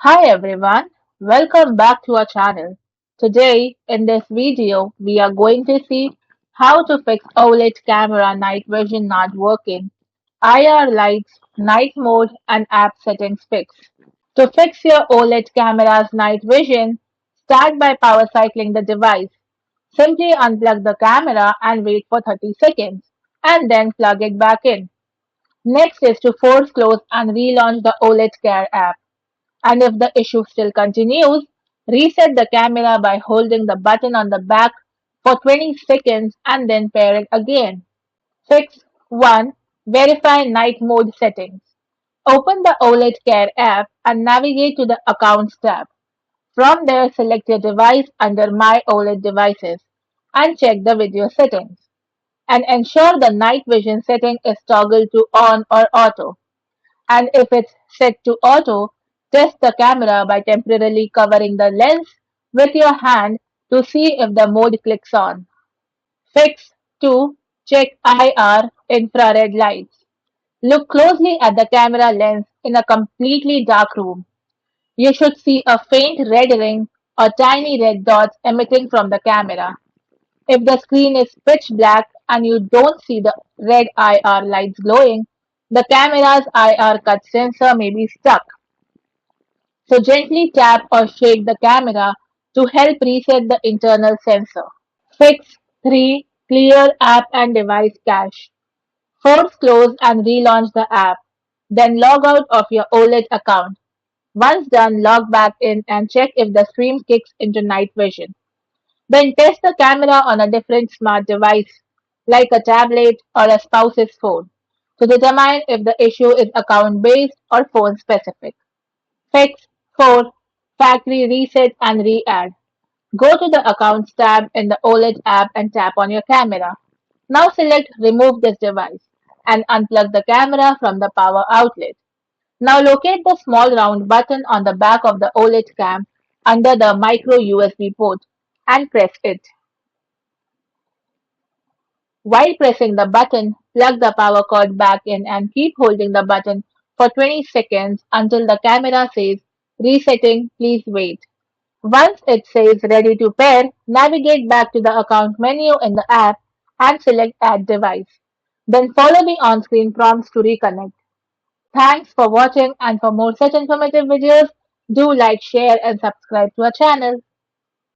Hi everyone, welcome back to our channel. Today in this video we are going to see how to fix OLED camera night vision not working, IR lights, night mode and app settings fix. To fix your OLED camera's night vision, start by power cycling the device. Simply unplug the camera and wait for 30 seconds and then plug it back in. Next is to force close and relaunch the OLED Care app. And if the issue still continues, reset the camera by holding the button on the back for 20 seconds and then pair it again. Fix 1. Verify night mode settings. Open the OLED Care app and navigate to the Accounts tab. From there, select your device under My OLED Devices and check the video settings. And ensure the night vision setting is toggled to on or auto. And if it's set to auto, test the camera by temporarily covering the lens with your hand to see if the mode clicks on. Fix 2. Check IR infrared lights. Look closely at the camera lens in a completely dark room. You should see a faint red ring or tiny red dots emitting from the camera. If the screen is pitch black and you don't see the red IR lights glowing, the camera's IR cut sensor may be stuck. So gently tap or shake the camera to help reset the internal sensor. Fix 3. Clear app and device cache. Force close and relaunch the app. Then log out of your OLED account. Once done, log back in and check if the screen kicks into night vision. Then test the camera on a different smart device, like a tablet or a spouse's phone, to determine if the issue is account based or phone specific. Fix 4. Factory reset and re add. Go to the Accounts tab in the OLED app and tap on your camera. Now select Remove this device and unplug the camera from the power outlet. Now locate the small round button on the back of the OLED cam under the micro USB port and press it. While pressing the button, plug the power cord back in and keep holding the button for 20 seconds until the camera says resetting, please wait. Once it says ready to pair, navigate back to the account menu in the app and select add device. Then follow the on-screen prompts to reconnect. Thanks for watching, and for more such informative videos, do like, share and subscribe to our channel.